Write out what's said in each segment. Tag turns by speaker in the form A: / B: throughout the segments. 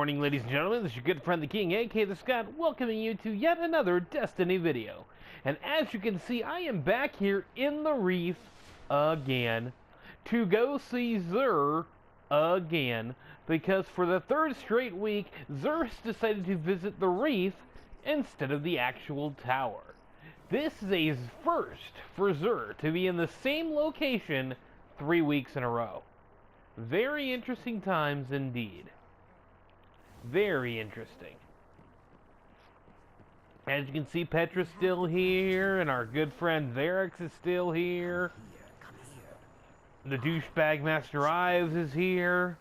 A: morning, ladies and gentlemen. This is your good friend the King, aka the Scott, welcoming you to yet another Destiny video. And as you can see, I am back here in the Reef again to go see Xur again, because for the third straight week, Xur has decided to visit the Reef instead of the actual tower. This is a first for Xur to be in the same location 3 weeks in a row. Very interesting times indeed. Very interesting. As you can see, Petra's still here, and our good friend Varix is still here. The douchebag Master Ives is here.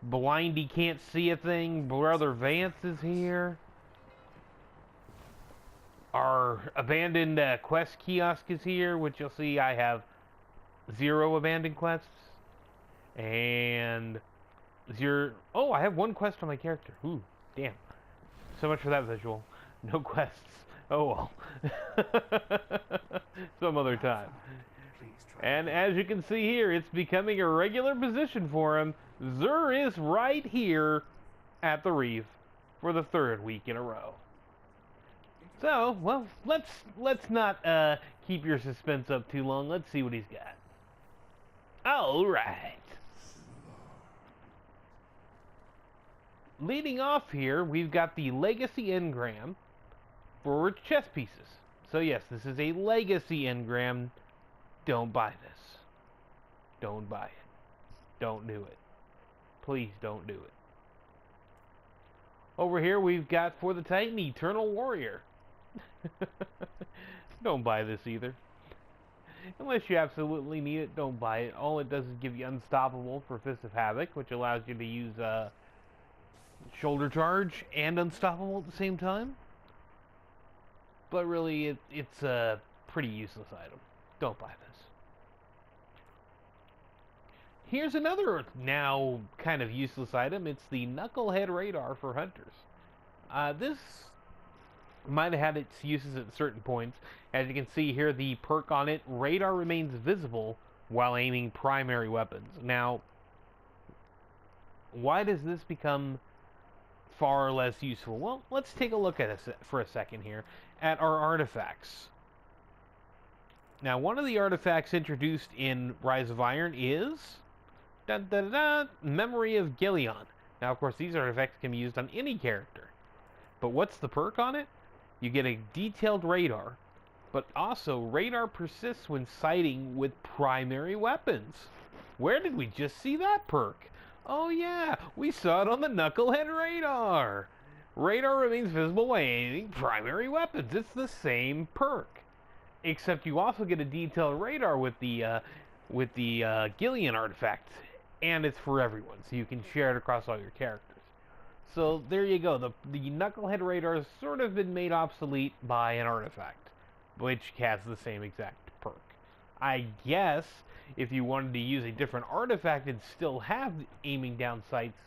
A: Blindy can't see a thing. Brother Vance is here. Our abandoned quest kiosk is here, which you'll see I have 0 abandoned quests. And oh, I have 1 quest on my character. Ooh, damn. So much for that visual. No quests. Oh well. Some other time. And as you can see here, it's becoming a regular position for him. Xur is right here at the Reef for the 3rd week in a row. So, well, let's not keep your suspense up too long. Let's see what he's got. All right. Leading off here, we've got the Legacy Engram for chess pieces. So yes, this is a Legacy Engram. Don't buy this. Don't buy it. Don't do it. Please don't do it. Over here we've got for the Titan Eternal Warrior. Don't buy this either. Unless you absolutely need it, don't buy it. All it does is give you Unstoppable for Fist of Havoc, which allows you to use Shoulder Charge and Unstoppable at the same time. But really, it's a pretty useless item. Don't buy this. Here's another now kind of useless item. It's the Knucklehead Radar for Hunters. This might have had its uses at certain points. As you can see here, the perk on it, radar remains visible while aiming primary weapons. Now, why does this become far less useful? Well, let's take a look at it for a second here at our artifacts. Now, one of the artifacts introduced in Rise of Iron is Memory of Gillion. Now, of course, these artifacts can be used on any character. But what's the perk on it? You get a detailed radar, but also radar persists when sighting with primary weapons. Where did we just see that perk? Oh yeah, we saw it on the Knucklehead Radar. Radar remains visible while aiming primary weapons. It's the same perk, except you also get a detailed radar with the Gillion artifact, and it's for everyone, so you can share it across all your characters. So there you go. The Knucklehead Radar has sort of been made obsolete by an artifact, which has the same exact perk. I guess if you wanted to use a different artifact and still have aiming down sights,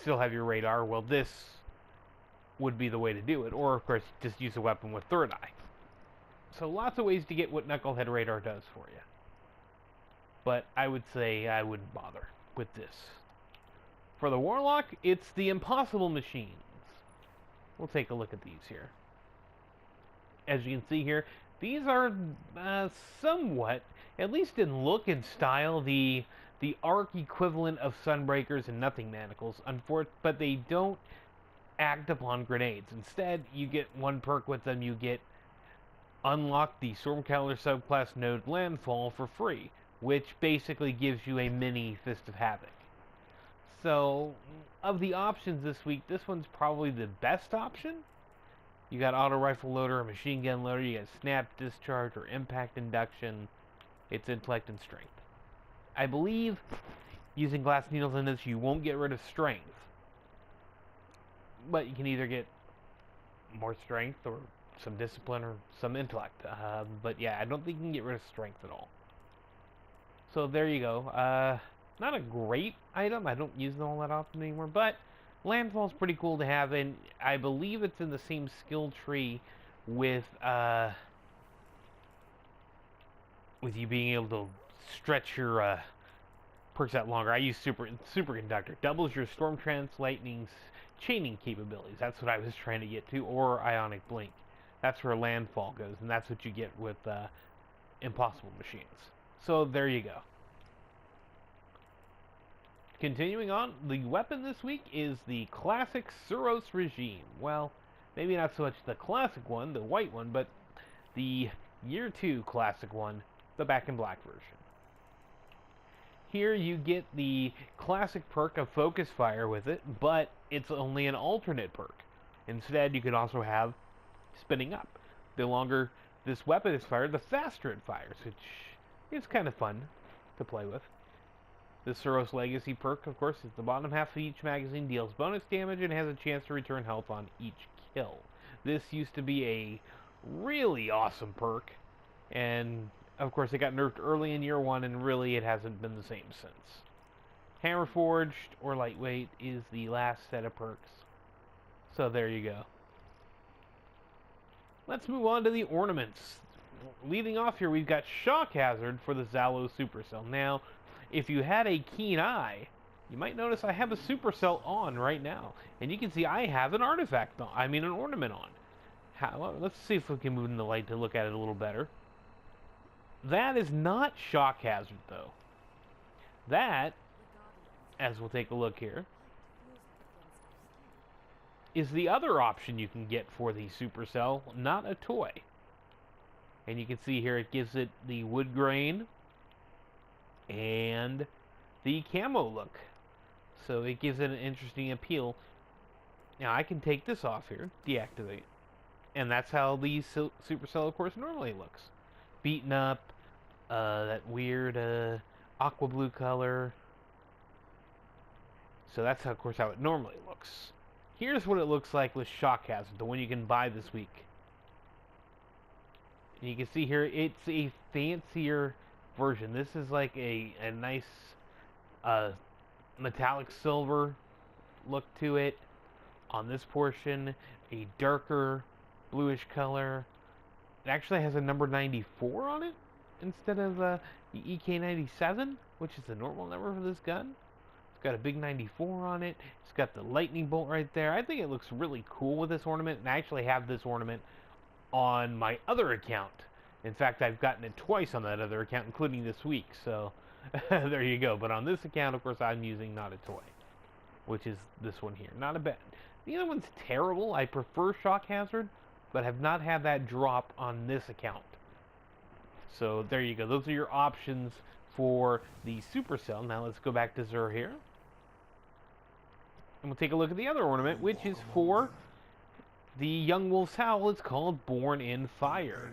A: still have your radar, well, this would be the way to do it. Or, of course, just use a weapon with third eye. So lots of ways to get what Knucklehead Radar does for you. But I would say I wouldn't bother with this. For the Warlock, it's the Impossible Machines. We'll take a look at these here. As you can see here, these are somewhat, at least in look and style, the arc equivalent of Sunbreakers and Nothing Manacles, but they don't act upon grenades. Instead, you get 1 perk with them. You get unlock the Stormcaller subclass node Landfall for free, which basically gives you a mini Fist of Havoc. So, of the options this week, this one's probably the best option. You got auto rifle loader, or machine gun loader, you got snap discharge or impact induction. It's intellect and strength. I believe using glass needles in this, you won't get rid of strength. But you can either get more strength or some discipline or some intellect. But yeah, I don't think you can get rid of strength at all. So there you go. Not a great item. I don't use them all that often anymore, but Landfall's pretty cool to have, and I believe it's in the same skill tree with you being able to stretch your perks that longer. I use Superconductor. Doubles your Storm Trance Lightning's chaining capabilities. That's what I was trying to get to. Or Ionic Blink. That's where Landfall goes, and that's what you get with Impossible Machines. So there you go. Continuing on, the weapon this week is the classic Suros Regime. Well, maybe not so much the classic one, the white one, but the Year 2 classic one, the Back in Black version. Here you get the classic perk of Focus Fire with it, but it's only an alternate perk. Instead, you can also have Spinning Up. The longer this weapon is fired, the faster it fires, which is kind of fun to play with. The Suros Legacy perk, of course, is the bottom half of each magazine, deals bonus damage, and has a chance to return health on each kill. This used to be a really awesome perk, and of course it got nerfed early in Year 1, and really it hasn't been the same since. Hammer Forged, or Lightweight, is the last set of perks. So there you go. Let's move on to the ornaments. Leading off here, we've got Shock Hazard for the Zalo Supercell. Now, if you had a keen eye, you might notice I have a Supercell on right now. And you can see I have an artifact on. I mean an ornament on. Well, let's see if we can move in the light to look at it a little better. That is not Shock Hazard, though. That, as we'll take a look here, is the other option you can get for the Supercell, not a toy. And you can see here it gives it the wood grain and the camo look. So it gives it an interesting appeal. Now I can take this off here, deactivate. And that's how the Supercell, of course, normally looks. Beaten up, that weird aqua blue color. So that's, how, of course, how it normally looks. Here's what it looks like with Shock Hazard, the one you can buy this week. And you can see here, it's a fancier version. This is like a nice metallic silver look to it. On this portion, a darker bluish color. It actually has a number 94 on it instead of the EK97, which is the normal number for this gun. It's got a big 94 on it. It's got the lightning bolt right there. I think it looks really cool with this ornament, and I actually have this ornament on my other account. In fact, I've gotten it twice on that other account, including this week, so there you go. But on this account, of course, I'm using not a toy, which is this one here. Not a bad. The other one's terrible. I prefer Shock Hazard, but have not had that drop on this account. So there you go. Those are your options for the Supercell. Now let's go back to Xur here. And we'll take a look at the other ornament, which is for the Young Wolf's Howl. It's called Born in Fire.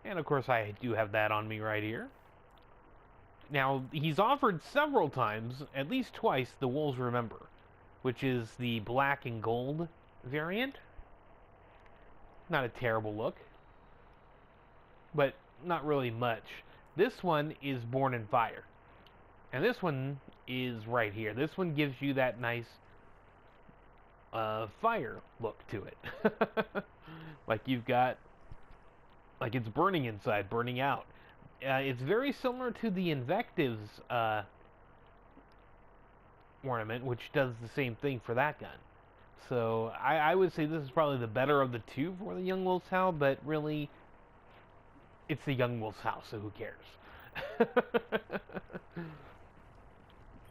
A: And of course I do have that on me right here. Now, he's offered several times, at least twice, the Wolves Remember, which is the black and gold variant. Not a terrible look, but not really much. This one is Born in Fire. And this one is right here. This one gives you that nice fire look to it. Like you've got, like it's burning inside, burning out. It's very similar to the Invectives ornament, which does the same thing for that gun. So I would say this is probably the better of the two for the Young Wolf's Howl, but really, it's the Young Wolf's Howl, so who cares?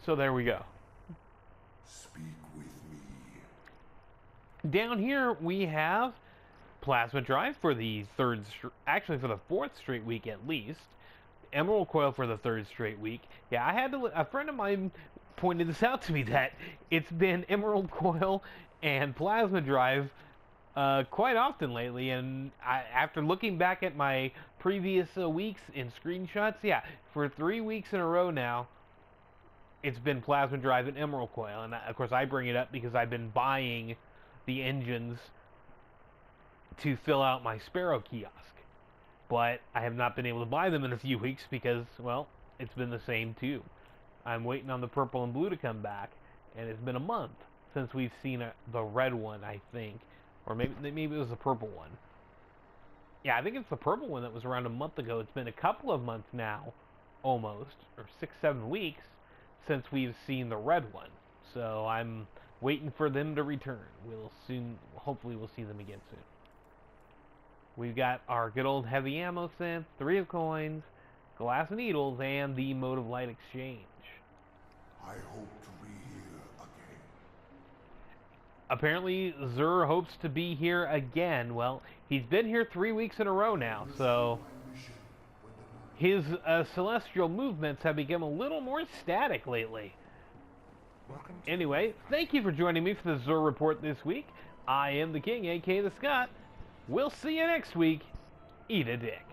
A: So there we go.
B: Speak with me.
A: Down here we have Plasma Drive for the actually for the fourth straight week at least. Emerald Coil for the third straight week. Yeah, I had to. A friend of mine pointed this out to me that it's been Emerald Coil and Plasma Drive quite often lately, and after looking back at my previous weeks in screenshots, yeah, for 3 weeks in a row now, it's been Plasma Drive and Emerald Coil, and of course I bring it up because I've been buying the engines to fill out my Sparrow kiosk, but I have not been able to buy them in a few weeks because, well, it's been the same too. I'm waiting on the purple and blue to come back, and it's been a month since we've seen the red one, I think. Or maybe it was the purple one. Yeah, I think it's the purple one that was around a month ago. It's been a couple of months now almost, or 6-7 weeks, since we've seen the red one. So I'm waiting for them to return. Hopefully we'll see them again soon. We've got our good old heavy ammo synth, 3 of coins, glass needles, and the mode of light exchange.
B: I hope to be here again.
A: Apparently, Xur hopes to be here again. Well, he's been here 3 weeks in a row now, so his celestial movements have become a little more static lately. Anyway, thank you for joining me for the Xur Report this week. I am the King, aka the Scott. We'll see you next week. Eat a dick.